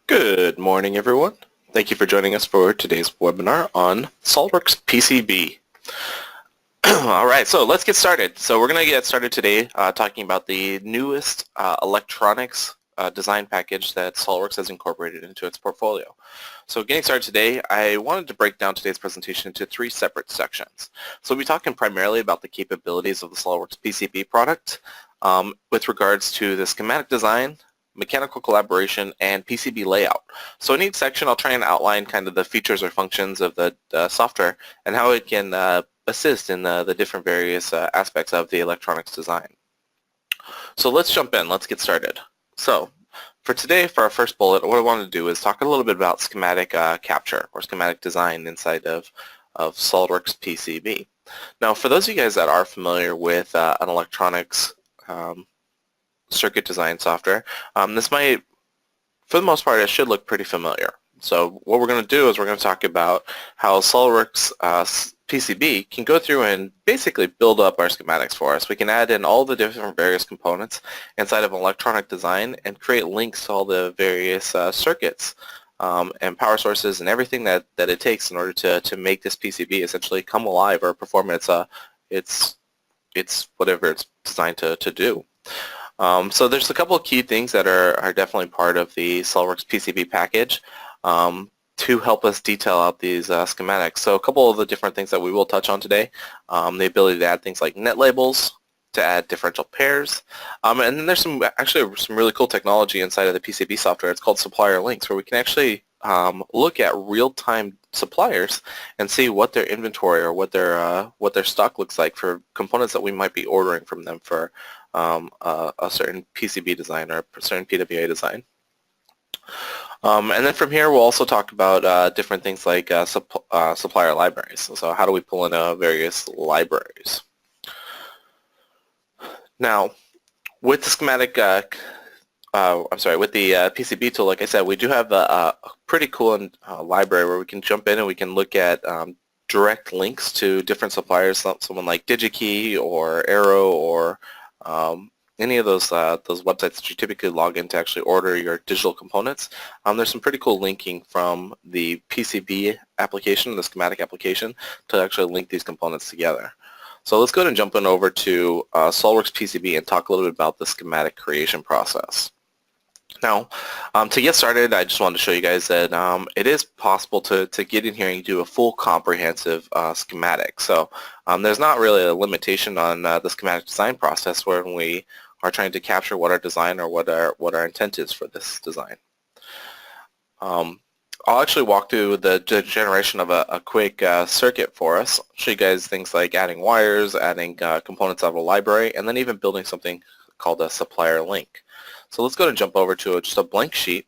Good morning, everyone. Thank you for joining us for today's webinar on SOLIDWORKS PCB. All right, so let's get started. So we're going to get started today talking about the newest electronics design package that SOLIDWORKS has incorporated into its portfolio. So getting started today, I wanted to break down today's presentation into three separate sections. So we'll be talking primarily about the capabilities of the SOLIDWORKS PCB product with regards to the schematic design, mechanical collaboration, and PCB layout. So in each section, I'll try and outline kind of the features or functions of the software and how it can assist in the different various aspects of the electronics design. So let's jump in. Let's get started. So for today, for our first bullet, what I want to do is talk a little bit about schematic capture or schematic design inside of SOLIDWORKS PCB. Now, for those of you guys that are familiar with an electronics circuit design software, this might, for the most part, it should look pretty familiar. So what we're going to do is we're going to talk about how SOLIDWORKS PCB can go through and basically build up our schematics for us. We can add in all the different various components inside of an electronic design and create links to all the various circuits and power sources and everything that it takes in order to make this PCB essentially come alive or perform its whatever it's designed to do. So there's a couple of key things that are definitely part of the SOLIDWORKS PCB package to help us detail out these schematics. So a couple of the different things that we will touch on today, the ability to add things like net labels, to add differential pairs, and then there's actually some really cool technology inside of the PCB software. It's called Supplier Links, where we can actually look at real-time suppliers and see what their inventory or what their stock looks like for components that we might be ordering from them for a certain PCB design or a certain PWA design. And then from here we'll also talk about different things like supplier libraries. So how do we pull in various libraries? Now, with the schematic, with the PCB tool, like I said, we do have a pretty cool library where we can jump in and we can look at direct links to different suppliers, someone like DigiKey or Arrow or any of those websites that you typically log in to actually order your digital components. There's some pretty cool linking from the PCB application, the schematic application, to actually link these components together. So let's go ahead and jump in over to SOLIDWORKS PCB and talk a little bit about the schematic creation process. Now, to get started, I just wanted to show you guys that it is possible to get in here and do a full comprehensive schematic. So there's not really a limitation on the schematic design process when we are trying to capture what our design or what our intent is for this design. I'll actually walk through the generation of a quick circuit for us. I'll show you guys things like adding wires, adding components out of a library, and then even building something called a supplier link. So let's go ahead and jump over to just a blank sheet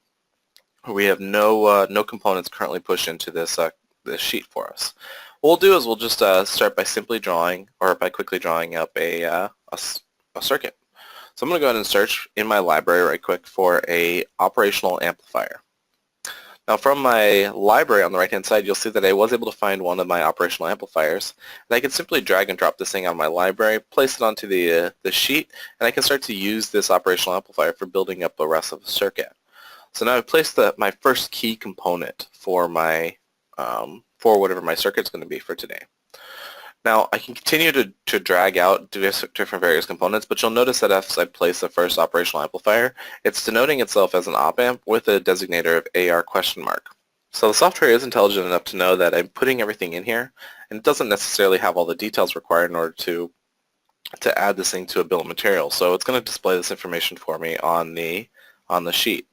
where we have no components currently pushed into this sheet for us. What we'll do is we'll just start by simply drawing or by quickly drawing up a circuit. So I'm going to go ahead and search in my library right quick for a operational amplifier. Now from my library on the right hand side, you'll see that I was able to find one of my operational amplifiers, and I can simply drag and drop this thing out of my library, place it onto the sheet, and I can start to use this operational amplifier for building up the rest of the circuit. So now I've placed my first key component for my for whatever my circuit's going to be for today. Now I can continue to drag out different various components, but you'll notice that as I place the first operational amplifier, it's denoting itself as an op-amp with a designator of AR question mark. So the software is intelligent enough to know that I'm putting everything in here, and it doesn't necessarily have all the details required in order to add this thing to a bill of materials. So it's going to display this information for me on the sheet.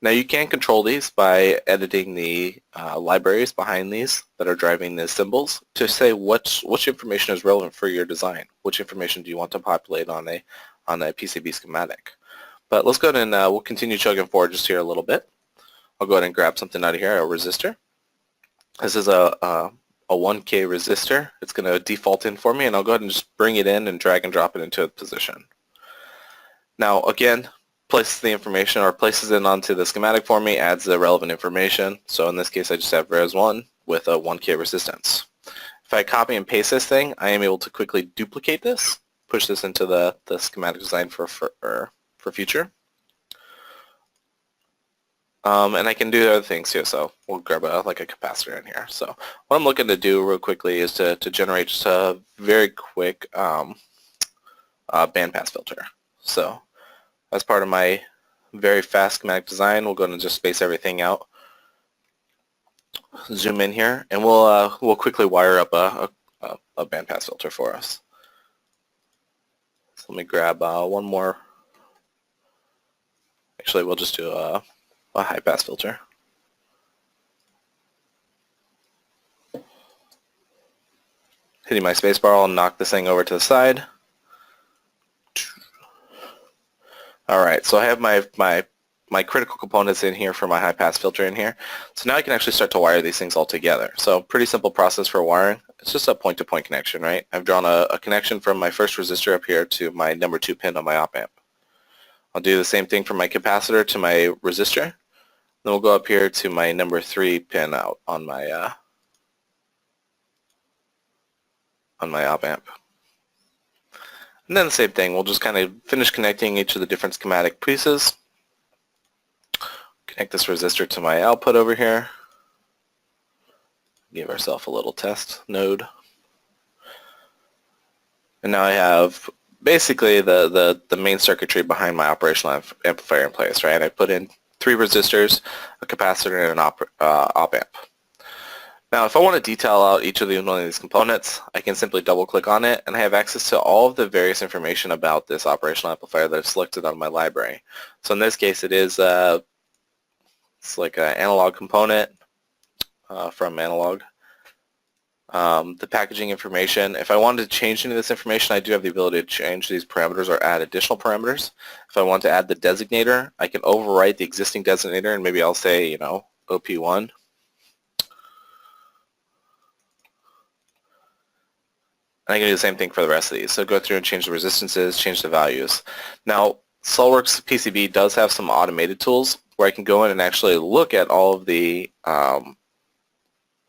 Now you can control these by editing the libraries behind these that are driving the symbols to say which information is relevant for your design. Which information do you want to populate on a PCB schematic? But let's go ahead and we'll continue chugging forward just here a little bit. I'll go ahead and grab something out of here, a resistor. This is a 1K resistor. It's going to default in for me, and I'll go ahead and just bring it in and drag and drop it into a position. Now again, places the information or places it onto the schematic for me, adds the relevant information. So in this case I just have res1 with a 1K resistance. If I copy and paste this thing, I am able to quickly duplicate this, push this into the schematic design for future. And I can do other things too, so we'll grab like a capacitor in here. So what I'm looking to do real quickly is to generate just a very quick bandpass filter. So as part of my very fast schematic design, we'll go and just space everything out. Zoom in here, and we'll quickly wire up a bandpass filter for us. So let me grab one more. Actually, we'll just do a high pass filter. Hitting my spacebar, I'll knock this thing over to the side. Alright, so I have my critical components in here for my high pass filter in here. So now I can actually start to wire these things all together. So pretty simple process for wiring. It's just a point-to-point connection, right? I've drawn a connection from my first resistor up here to my number 2 pin on my op amp. I'll do the same thing from my capacitor to my resistor. Then we'll go up here to my number 3 pin out on my op amp. And then the same thing, we'll just kind of finish connecting each of the different schematic pieces. Connect this resistor to my output over here. Give ourselves a little test node. And now I have basically the main circuitry behind my operational amplifier in place, right? I put in 3 resistors, a capacitor, and an op amp. Now if I want to detail out each of one of these components, I can simply double click on it and I have access to all of the various information about this operational amplifier that I've selected on my library. So in this case it is it's like an analog component from analog. The packaging information, if I wanted to change any of this information, I do have the ability to change these parameters or add additional parameters. If I want to add the designator, I can overwrite the existing designator and maybe I'll say, you know, OP1. And I can do the same thing for the rest of these. So go through and change the resistances, change the values. Now, SOLIDWORKS PCB does have some automated tools where I can go in and actually look at all of the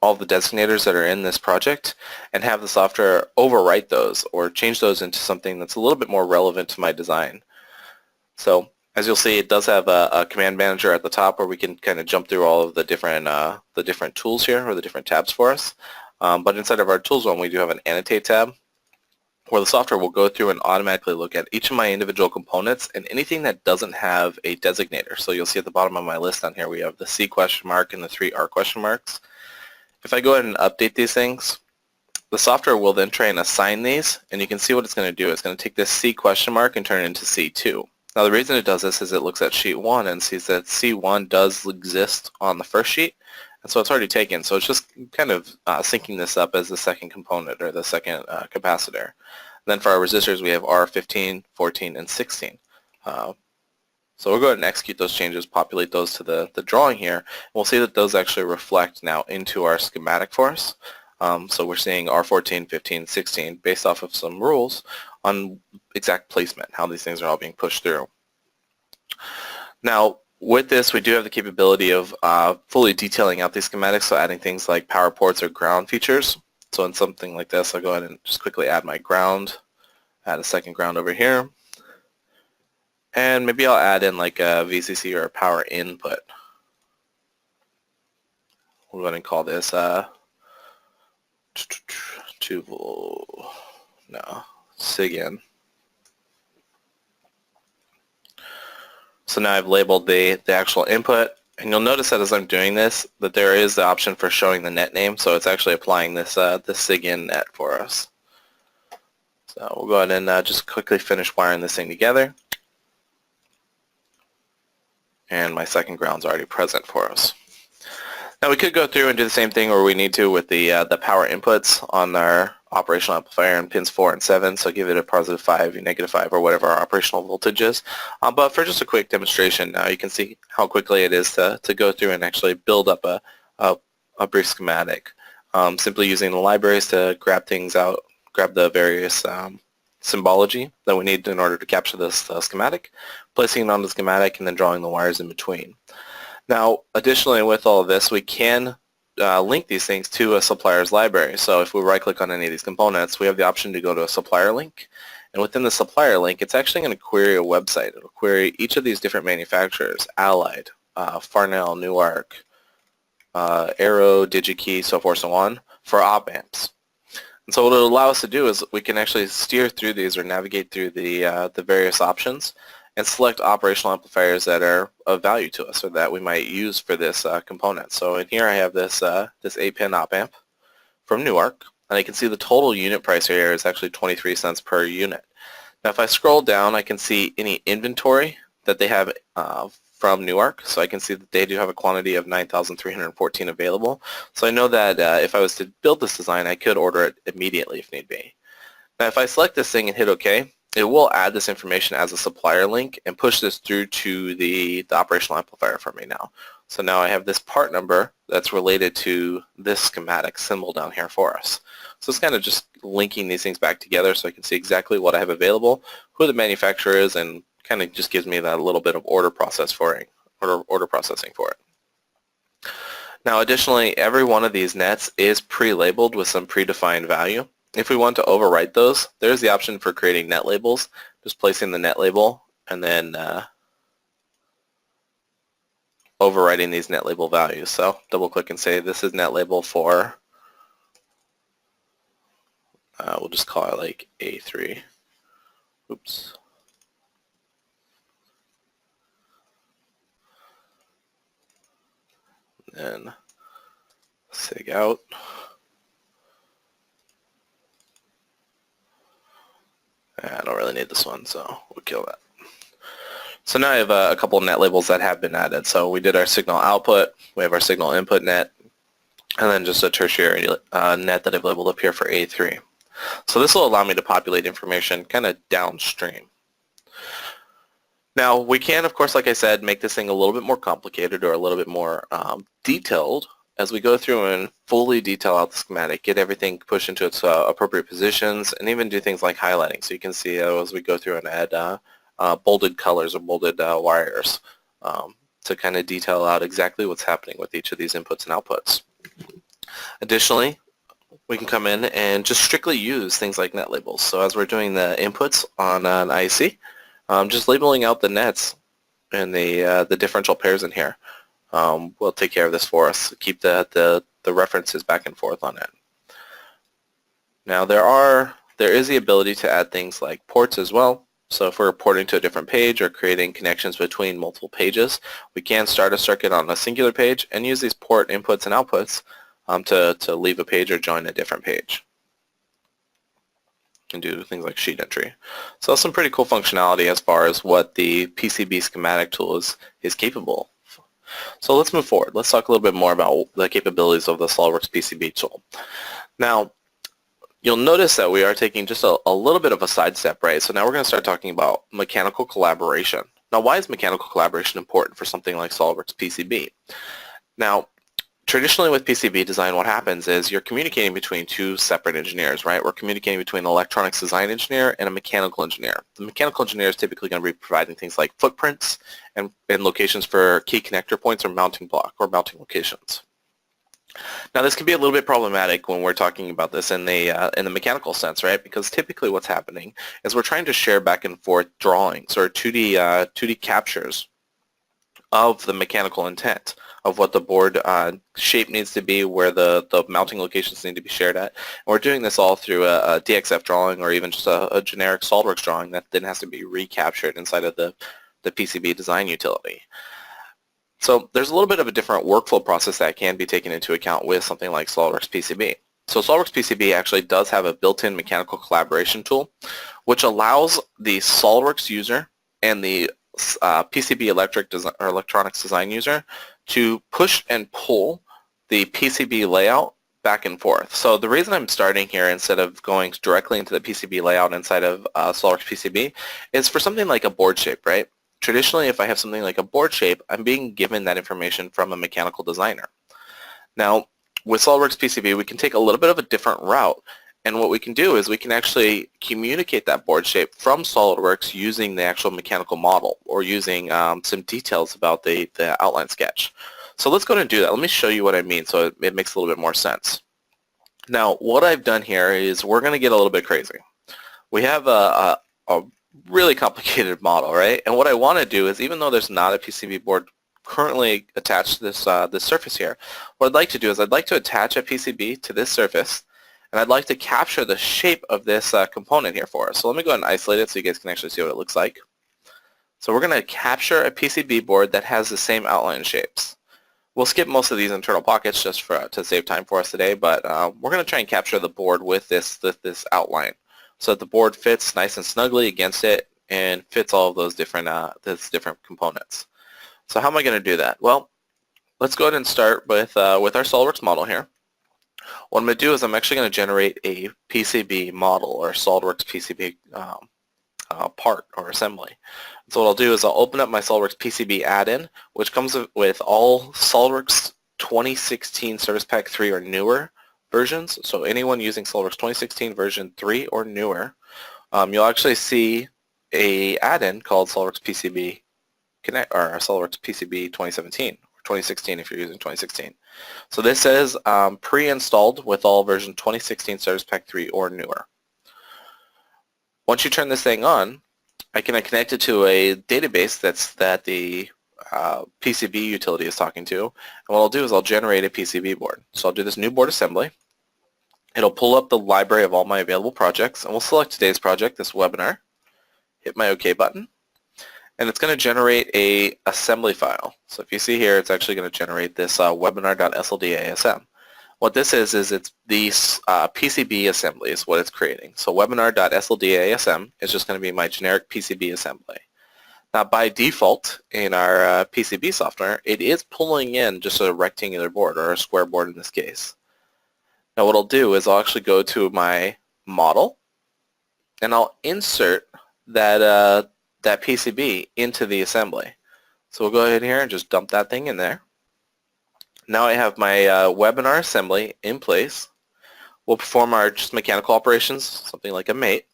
designators that are in this project and have the software overwrite those or change those into something that's a little bit more relevant to my design. So as you'll see, it does have a command manager at the top where we can kind of jump through all of the different tools here, or the different tabs for us. But inside of our tools one, we do have an annotate tab where the software will go through and automatically look at each of my individual components and anything that doesn't have a designator. So you'll see at the bottom of my list on here we have the C question mark and the 3 R question marks. If I go ahead and update these things, the software will then try and assign these, and you can see what it's going to do. It's going to take this C question mark and turn it into C2. Now the reason it does this is it looks at sheet 1 and sees that C1 does exist on the first sheet, and so it's already taken. So it's just kind of syncing this up as the second component or the second capacitor. And then for our resistors we have R15, 14, and 16. So we'll go ahead and execute those changes, populate those to the drawing here, and we'll see that those actually reflect now into our schematic for us. So we're seeing R14, 15, 16 based off of some rules on exact placement, how these things are all being pushed through. Now with this we do have the capability of fully detailing out these schematics, so adding things like power ports or ground features. So in something like this I'll go ahead and just quickly add my ground, add a second ground over here. And maybe I'll add in like a VCC or a power input. We'll go ahead and call this 2 volt, no, SIG-in. So now I've labeled the actual input, and you'll notice that as I'm doing this, that there is the option for showing the net name, so it's actually applying this SIG-in net for us. So we'll go ahead and just quickly finish wiring this thing together. And my second ground's already present for us. Now we could go through and do the same thing where we need to with the power inputs on our operational amplifier in pins 4 and 7, so give it a positive 5, negative 5, or whatever our operational voltage is. But for just a quick demonstration, now you can see how quickly it is to go through and actually build up a brief schematic. Simply using the libraries to grab things out, grab the various symbology that we need in order to capture this schematic, placing it on the schematic, and then drawing the wires in between. Now, additionally, with all of this, we can link these things to a supplier's library. So if we right-click on any of these components, we have the option to go to a supplier link. And within the supplier link, it's actually going to query a website. It will query each of these different manufacturers, Allied, Farnell, Newark, Arrow, DigiKey, so forth, so on, for op amps. And so what it'll allow us to do is we can actually steer through these or navigate through the various options and select operational amplifiers that are of value to us or that we might use for this component. So in here I have this 8-pin op amp from Newark, and I can see the total unit price here is actually 23 cents per unit. Now if I scroll down, I can see any inventory that they have from Newark, so I can see that they do have a quantity of 9,314 available. So I know that if I was to build this design, I could order it immediately if need be. Now if I select this thing and hit OK, it will add this information as a supplier link and push this through to the operational amplifier for me now. So now I have this part number that's related to this schematic symbol down here for us. So it's kind of just linking these things back together so I can see exactly what I have available, who the manufacturer is, and kind of just gives me that little bit of order processing for it. Now additionally, every one of these nets is pre-labeled with some predefined value. If we want to overwrite those, there's the option for creating net labels, just placing the net label and then overwriting these net label values. So double click and say this is net label for, we'll just call it like A3. Oops. And sig out. I don't really need this one, so we'll kill that. So now I have a couple of net labels that have been added. So we did our signal output, we have our signal input net, and then just a tertiary net that I've labeled up here for A3. So this will allow me to populate information kind of downstream. Now we can, of course, like I said, make this thing a little bit more complicated or a little bit more detailed as we go through and fully detail out the schematic, get everything pushed into its appropriate positions, and even do things like highlighting. So you can see as we go through and add bolded colors or bolded wires to kind of detail out exactly what's happening with each of these inputs and outputs. Additionally, we can come in and just strictly use things like net labels. So as we're doing the inputs on an IC, just labeling out the nets and the differential pairs in here will take care of this for us. Keep the references back and forth on it. Now there is the ability to add things like ports as well. So if we're porting to a different page or creating connections between multiple pages, we can start a circuit on a singular page and use these port inputs and outputs to leave a page or join a different page. And do things like sheet entry. So that's some pretty cool functionality as far as what the PCB schematic tool is capable of. So let's move forward. Let's talk a little bit more about the capabilities of the SOLIDWORKS PCB tool. Now, you'll notice that we are taking just a little bit of a sidestep, right? So now we're going to start talking about mechanical collaboration. Now, why is mechanical collaboration important for something like SOLIDWORKS PCB? Now, traditionally with PCB design, what happens is you're communicating between two separate engineers, right? We're communicating between an electronics design engineer and a mechanical engineer. The mechanical engineer is typically going to be providing things like footprints and locations for key connector points or mounting block or mounting locations. Now this can be a little bit problematic when we're talking about this in the mechanical sense, right? Because typically what's happening is we're trying to share back and forth drawings or 2D captures of the mechanical intent of what the board shape needs to be, where the mounting locations need to be shared at. And we're doing this all through a DXF drawing or even just a generic SOLIDWORKS drawing that then has to be recaptured inside of the PCB design utility. So there's a little bit of a different workflow process that can be taken into account with something like SOLIDWORKS PCB. So SOLIDWORKS PCB actually does have a built-in mechanical collaboration tool, which allows the SOLIDWORKS user and the PCB electronics design user to push and pull the PCB layout back and forth. So the reason I'm starting here instead of going directly into the PCB layout inside of SOLIDWORKS PCB is for something like a board shape, right? Traditionally, if I have something like a board shape, I'm being given that information from a mechanical designer. Now, with SOLIDWORKS PCB, we can take a little bit of a different route. And what we can do is we can actually communicate that board shape from SOLIDWORKS using the actual mechanical model or using some details about the outline sketch. So let's go ahead and do that. Let me show you what I mean so it makes a little bit more sense. Now, what I've done here is we're going to get a little bit crazy. We have a really complicated model, right? And what I want to do is, even though there's not a PCB board currently attached to this surface here. What I'd like to do is I'd like to attach a PCB to this surface, and I'd like to capture the shape of this component here for us. So let me go ahead and isolate it so you guys can actually see what it looks like. So we're going to capture a PCB board that has the same outline shapes. We'll skip most of these internal pockets just to save time for us today, but we're going to try and capture the board with this outline so that the board fits nice and snugly against it and fits all of those different components. So how am I going to do that? Well, let's go ahead and start with our SOLIDWORKS model here. What I'm going to do is I'm actually going to generate a PCB model or SOLIDWORKS PCB part or assembly. So what I'll do is I'll open up my SOLIDWORKS PCB add-in, which comes with all SOLIDWORKS 2016 Service Pack 3 or newer versions. So anyone using SOLIDWORKS 2016 version 3 or newer, you'll actually see a add-in called SOLIDWORKS PCB Connect or SOLIDWORKS PCB 2017 or 2016 if you're using 2016. So this is pre-installed with all version 2016 Service Pack 3 or newer. Once you turn this thing on, I can connect it to a database that the PCB utility is talking to. And what I'll do is I'll generate a PCB board. So I'll do this new board assembly. It'll pull up the library of all my available projects, and we'll select today's project, this webinar, hit my OK button, and it's going to generate a assembly file. So if you see here, it's actually going to generate this webinar.sldasm. What this is it's these PCB assembly is what it's creating. So webinar.sldasm is just going to be my generic PCB assembly. Now by default in our PCB software, it is pulling in just a rectangular board or a square board in this case. Now what I'll do is I'll actually go to my model and I'll insert that PCB into the assembly. So we'll go ahead here and just dump that thing in there. Now I have my webinar assembly in place. We'll perform our just mechanical operations, something like a mate.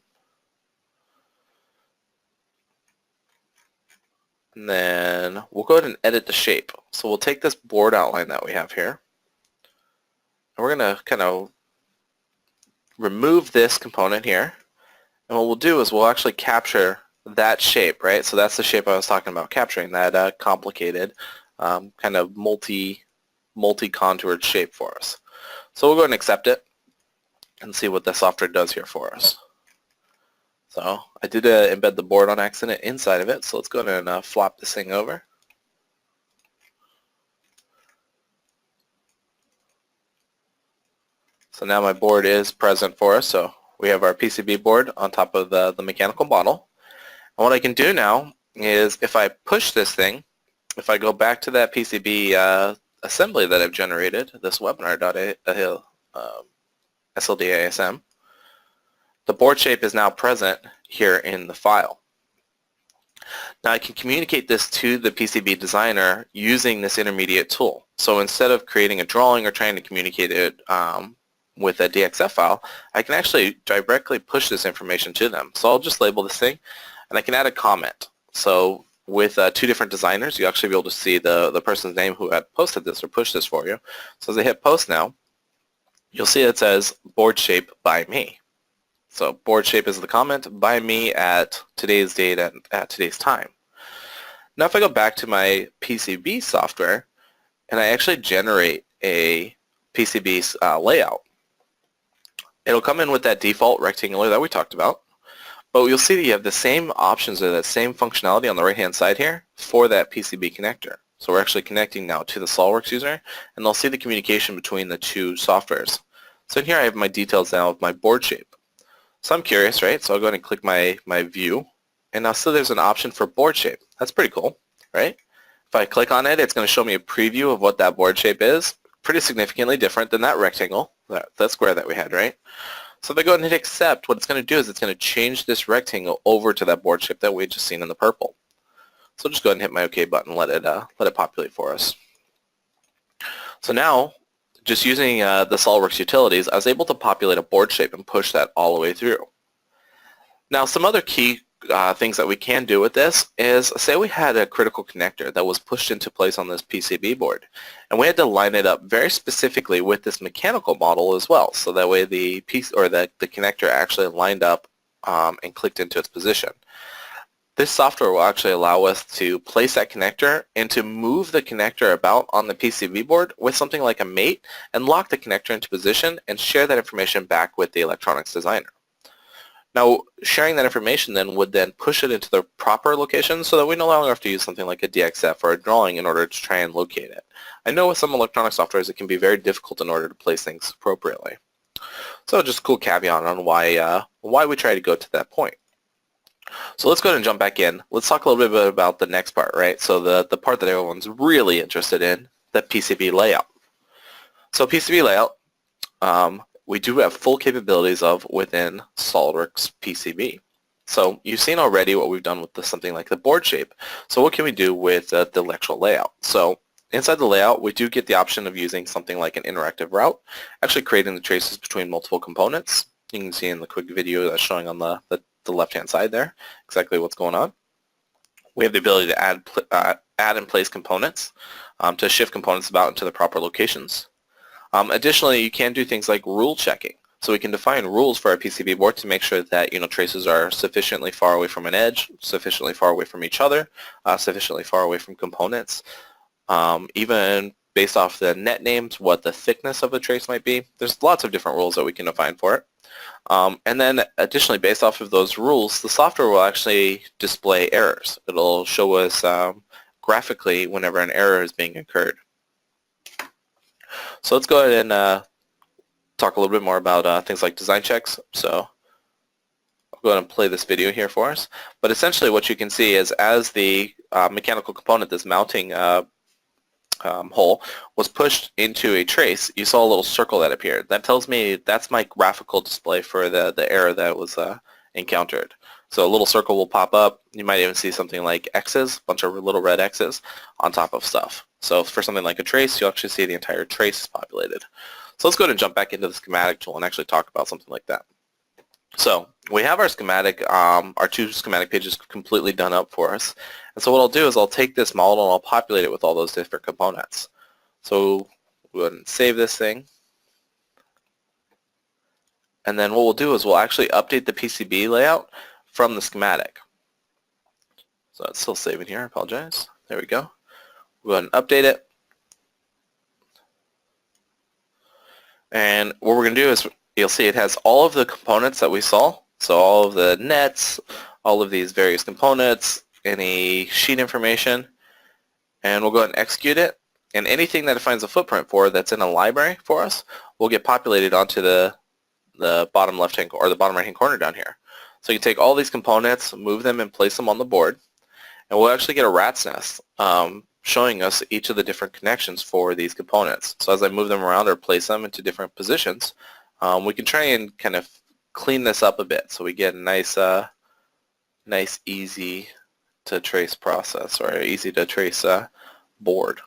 And then we'll go ahead and edit the shape. So we'll take this board outline that we have here, and we're going to kind of remove this component here. And what we'll do is we'll actually capture that shape, right? So that's the shape I was talking about capturing, that complicated kind of multi-contoured shape for us. So we'll go ahead and accept it and see what the software does here for us. So I did embed the board on accident inside of it, so let's go ahead and flop this thing over. So now my board is present for us, so we have our PCB board on top of the mechanical model. And what I can do now is if I push this thing, if I go back to that PCB assembly that I've generated, this webinar.sldasm, the board shape is now present here in the file. Now I can communicate this to the PCB designer using this intermediate tool. So instead of creating a drawing or trying to communicate it with a DXF file, I can actually directly push this information to them. So I'll just label this thing, and I can add a comment. So with two different designers, you actually be able to see the person's name who had posted this or pushed this for you. So as I hit post now, you'll see it says board shape by me. So board shape is the comment by me at today's date at today's time. Now if I go back to my PCB software and I actually generate a PCB layout, it'll come in with that default rectangular that we talked about. But you'll see that you have the same options or that same functionality on the right-hand side here for that PCB connector. So we're actually connecting now to the SOLIDWORKS user, and they'll see the communication between the two softwares. So in here I have my details now of my board shape. So I'm curious, right? So I'll go ahead and click my view, and now so there's an option for board shape. That's pretty cool, right? If I click on it, it's going to show me a preview of what that board shape is. Pretty significantly different than that rectangle, that square that we had, right? So if I go ahead and hit accept, what it's going to do is it's going to change this rectangle over to that board shape that we had just seen in the purple. So just go ahead and hit my OK button, let it populate for us. So now, just using the SOLIDWORKS utilities, I was able to populate a board shape and push that all the way through. Now some other key things that we can do with this is, say we had a critical connector that was pushed into place on this PCB board, and we had to line it up very specifically with this mechanical model as well, so that way the connector actually lined up and clicked into its position. This software will actually allow us to place that connector and to move the connector about on the PCB board with something like a mate and lock the connector into position and share that information back with the electronics designer. Now, sharing that information then would then push it into the proper location so that we no longer have to use something like a DXF or a drawing in order to try and locate it. I know with some electronic softwares it can be very difficult in order to place things appropriately. So just a cool caveat on why we try to go to that point. So let's go ahead and jump back in. Let's talk a little bit about the next part, right? So the part that everyone's really interested in, the PCB layout. So PCB layout, we do have full capabilities of within SOLIDWORKS PCB. So you've seen already what we've done with something like the board shape. So what can we do with the electrical layout? So inside the layout, we do get the option of using something like an interactive route, actually creating the traces between multiple components. You can see in the quick video that's showing on the left-hand side there exactly what's going on. We have the ability to add and place components, to shift components about into the proper locations. Additionally, you can do things like rule checking. So we can define rules for our PCB board to make sure that traces are sufficiently far away from an edge, sufficiently far away from each other, sufficiently far away from components. Even based off the net names, what the thickness of a trace might be. There's lots of different rules that we can define for it. And then additionally, based off of those rules, the software will actually display errors. It'll show us graphically whenever an error is being incurred. So let's go ahead and talk a little bit more about things like design checks. So I'll go ahead and play this video here for us. But essentially what you can see is as the mechanical component, this mounting hole, was pushed into a trace, you saw a little circle that appeared. That tells me that's my graphical display for the error that was encountered. So a little circle will pop up. You might even see something like X's, a bunch of little red X's on top of stuff. So for something like a trace, you'll actually see the entire trace populated. So let's go ahead and jump back into the schematic tool and actually talk about something like that. So we have our schematic, our two schematic pages completely done up for us. And so what I'll do is I'll take this model and I'll populate it with all those different components. So we'll go ahead and save this thing. And then what we'll do is we'll actually update the PCB layout from the schematic. So it's still saving here, I apologize. There we go. We'll go ahead and update it. And what we're going to do is you'll see it has all of the components that we saw. So all of the nets, all of these various components, any sheet information, and we'll go ahead and execute it. And anything that it finds a footprint for that's in a library for us will get populated onto the bottom left-hand or the bottom right-hand corner down here. So you take all these components, move them, and place them on the board, and we'll actually get a rat's nest showing us each of the different connections for these components. So as I move them around or place them into different positions, we can try and kind of clean this up a bit so we get a nice easy to trace process, or easy to trace board.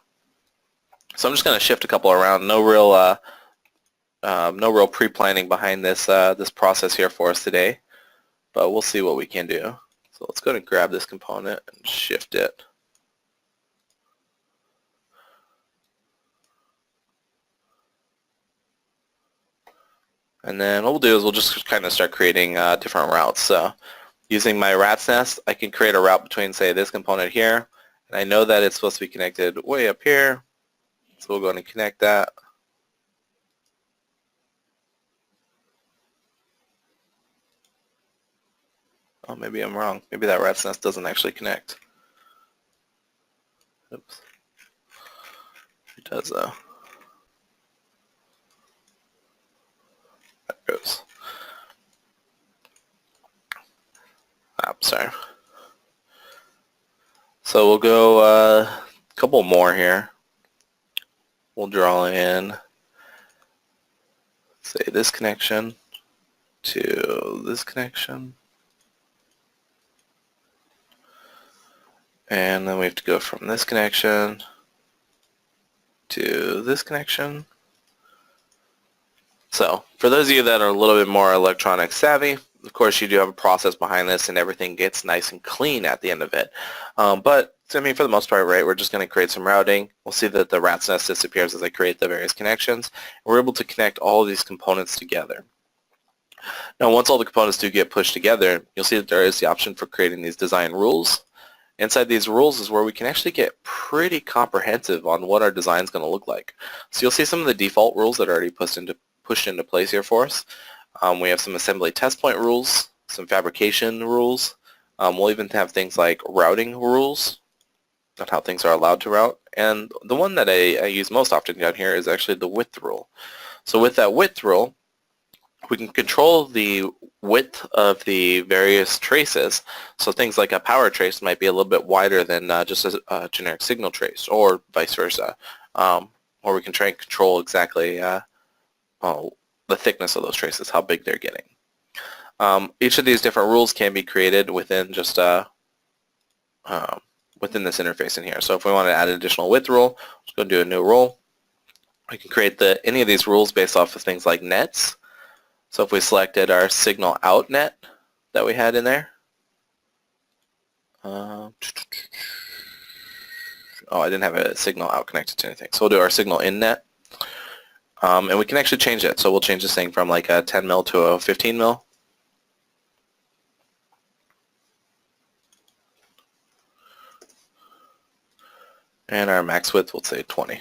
So I'm just going to shift a couple around. No real pre-planning behind this this process here for us today, but we'll see what we can do. So let's go ahead and grab this component and shift it. And then what we'll do is we'll just kind of start creating different routes. So using my rat's nest, I can create a route between, say, this component here, and I know that it's supposed to be connected way up here. So we'll go ahead and connect that. Oh, maybe I'm wrong. Maybe that rat's nest doesn't actually connect. Oops. It does though. There it goes. Sorry. So we'll go a couple more here. We'll draw in, say, this connection to this connection. And then we have to go from this connection to this connection. So for those of you that are a little bit more electronic savvy, of course you do have a process behind this and everything gets nice and clean at the end of it. But I mean, for the most part, right, we're just going to create some routing. We'll see that the rat's nest disappears as I create the various connections. We're able to connect all of these components together. Now once all the components do get pushed together, you'll see that there is the option for creating these design rules. Inside these rules is where we can actually get pretty comprehensive on what our design is going to look like. So you'll see some of the default rules that are already pushed into place here for us. We have some assembly test point rules, some fabrication rules. We'll even have things like routing rules, on how things are allowed to route. And the one that I use most often down here is actually the width rule. So with that width rule, we can control the width of the various traces. So things like a power trace might be a little bit wider than just a generic signal trace, or vice versa. Or we can try and control exactly the thickness of those traces, how big they're getting. Each of these different rules can be created within just within this interface in here. So if we want to add an additional width rule, let's go do a new rule. We can create any of these rules based off of things like nets. So if we selected our signal out net that we had in there, oh, I didn't have a signal out connected to anything. So we'll do our signal in net, and we can actually change it. So we'll change this thing from like a 10 mil to a 15 mil. And our max width, we'll say 20.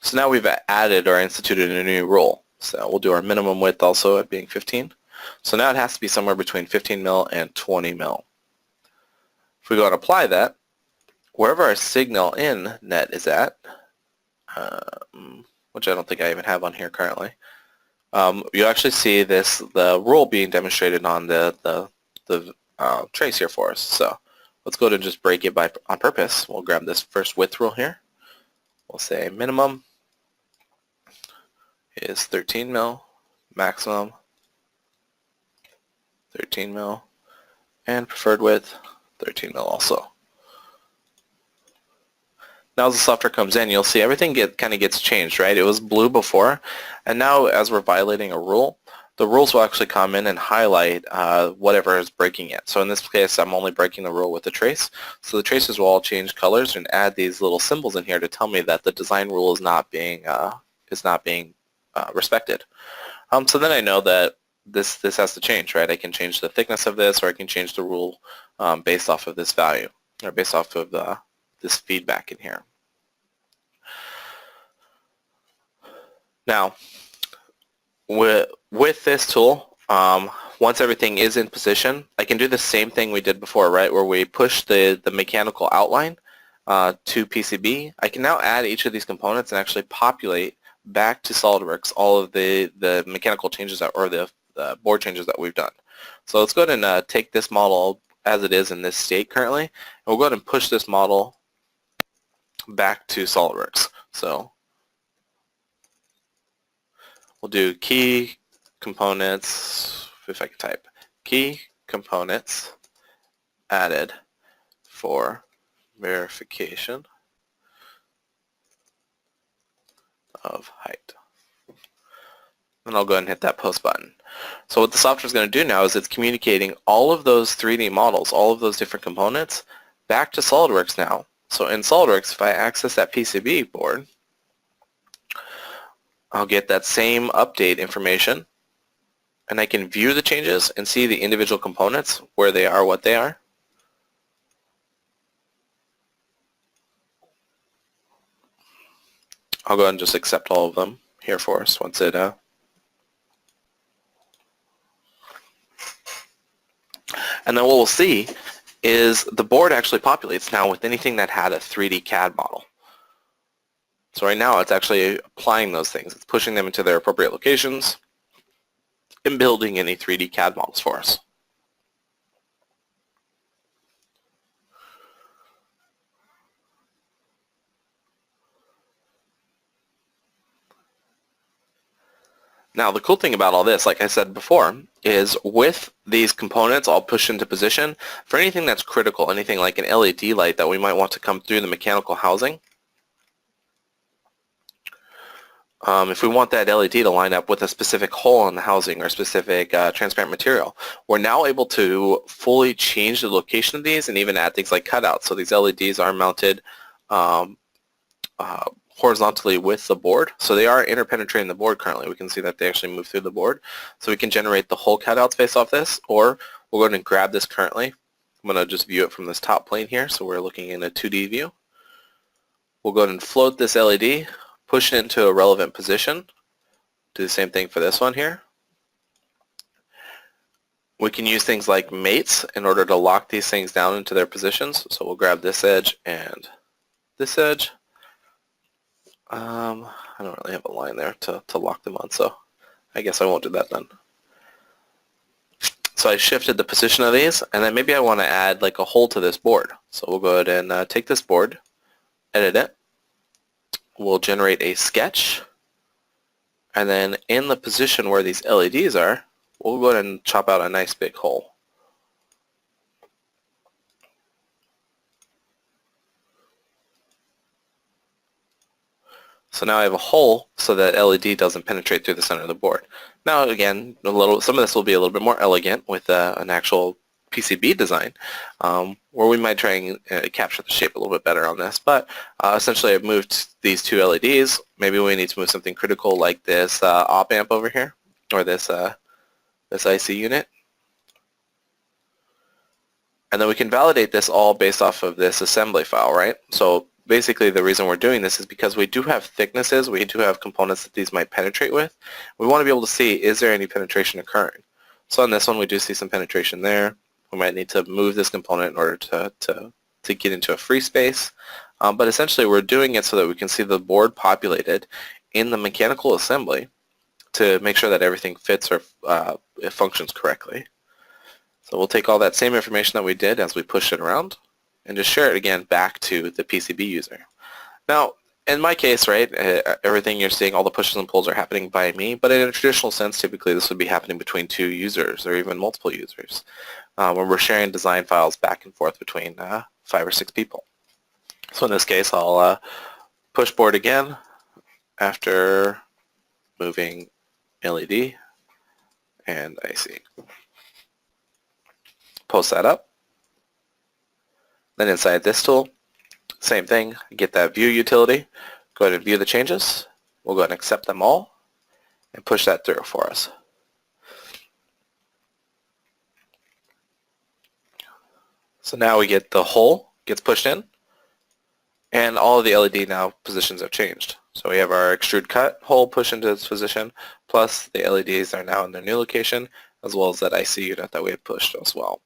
So now we've added or instituted a new rule. So we'll do our minimum width also at being 15. So now it has to be somewhere between 15 mil and 20 mil. If we go and apply that, wherever our signal in net is at, which I don't think I even have on here currently, you actually see the rule being demonstrated on the trace here for us. So let's go ahead and just break it on purpose. We'll grab this first width rule here. We'll say minimum is 13 mil, maximum 13 mil, and preferred width 13 mil also. Now as the software comes in, you'll see everything kind of gets changed, right? It was blue before, and now as we're violating a rule, the rules will actually come in and highlight whatever is breaking it. So in this case, I'm only breaking the rule with the trace. So the traces will all change colors and add these little symbols in here to tell me that the design rule is not being respected. So then I know that this has to change, right? I can change the thickness of this, or I can change the rule based off of this value, or based off of this feedback in here. Now, with this tool, once everything is in position, I can do the same thing we did before, right? Where we push the mechanical outline to PCB. I can now add each of these components and actually populate back to SOLIDWORKS all of the mechanical changes or the board changes that we've done. So let's go ahead and take this model as it is in this state currently, and we'll go ahead and push this model back to SOLIDWORKS. So we'll do key components, if I can type, key components added for verification of height. And I'll go ahead and hit that post button. So what the software is going to do now is it's communicating all of those 3D models, all of those different components, back to SOLIDWORKS now. So in SOLIDWORKS, if I access that PCB board, I'll get that same update information, and I can view the changes and see the individual components, where they are, what they are. I'll go ahead and just accept all of them here for us once it and then what we'll see is the board actually populates now with anything that had a 3D CAD model. So right now it's actually applying those things. It's pushing them into their appropriate locations and building any 3D CAD models for us. Now the cool thing about all this, like I said before, is with these components all pushed into position, for anything that's critical, anything like an LED light that we might want to come through the mechanical housing, if we want that LED to line up with a specific hole in the housing or specific transparent material, we're now able to fully change the location of these and even add things like cutouts. So these LEDs are mounted horizontally with the board. So they are interpenetrating the board currently. We can see that they actually move through the board. So we can generate the whole cutout space off this, or we'll go ahead and grab this currently. I'm going to just view it from this top plane here. So we're looking in a 2D view. We'll go ahead and float this LED, push it into a relevant position. Do the same thing for this one here. We can use things like mates in order to lock these things down into their positions. So we'll grab this edge and this edge. I don't really have a line there to lock them on, so I guess I won't do that then. So I shifted the position of these, and then maybe I want to add like a hole to this board. So we'll go ahead and take this board, edit it. We'll generate a sketch, and then in the position where these LEDs are, we'll go ahead and chop out a nice big hole. So now I have a hole so that LED doesn't penetrate through the center of the board. Now again, some of this will be a little bit more elegant with an actual PCB design, where we might try and capture the shape a little bit better on this. But essentially I've moved these two LEDs. Maybe we need to move something critical like this op amp over here, or this IC unit. And then we can validate this all based off of this assembly file, right? So basically the reason we're doing this is because we do have thicknesses, we do have components that these might penetrate with. We want to be able to see, is there any penetration occurring? So on this one we do see some penetration there. We might need to move this component in order to get into a free space. But essentially we're doing it so that we can see the board populated in the mechanical assembly to make sure that everything fits or it functions correctly. So we'll take all that same information that we did as we push it around and just share it again back to the PCB user. Now, in my case, right, everything you're seeing, all the pushes and pulls are happening by me, but in a traditional sense, typically this would be happening between two users or even multiple users, where we're sharing design files back and forth between 5 or 6 people. So in this case, I'll push board again after moving LED and IC. Post that up. Then inside this tool, same thing, get that view utility, go ahead and view the changes. We'll go ahead and accept them all and push that through for us. So now we get the hole gets pushed in, and all of the LED now positions have changed. So we have our extrude cut hole pushed into its position, plus the LEDs are now in their new location, as well as that IC unit that we had pushed as well.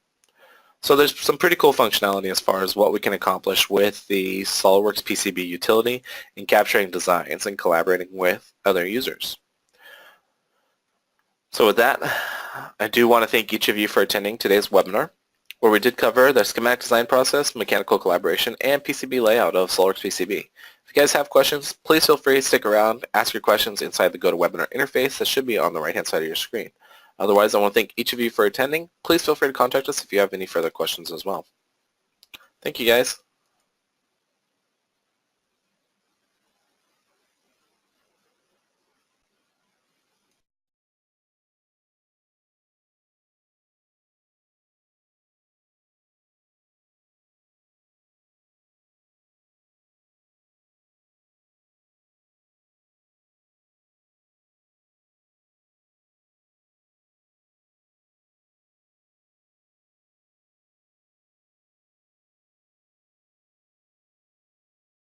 So there's some pretty cool functionality as far as what we can accomplish with the SOLIDWORKS PCB utility in capturing designs and collaborating with other users. So with that, I do want to thank each of you for attending today's webinar, where we did cover the schematic design process, mechanical collaboration, and PCB layout of SOLIDWORKS PCB. If you guys have questions, please feel free to stick around, ask your questions inside the GoToWebinar interface that should be on the right-hand side of your screen. Otherwise, I want to thank each of you for attending. Please feel free to contact us if you have any further questions as well. Thank you, guys.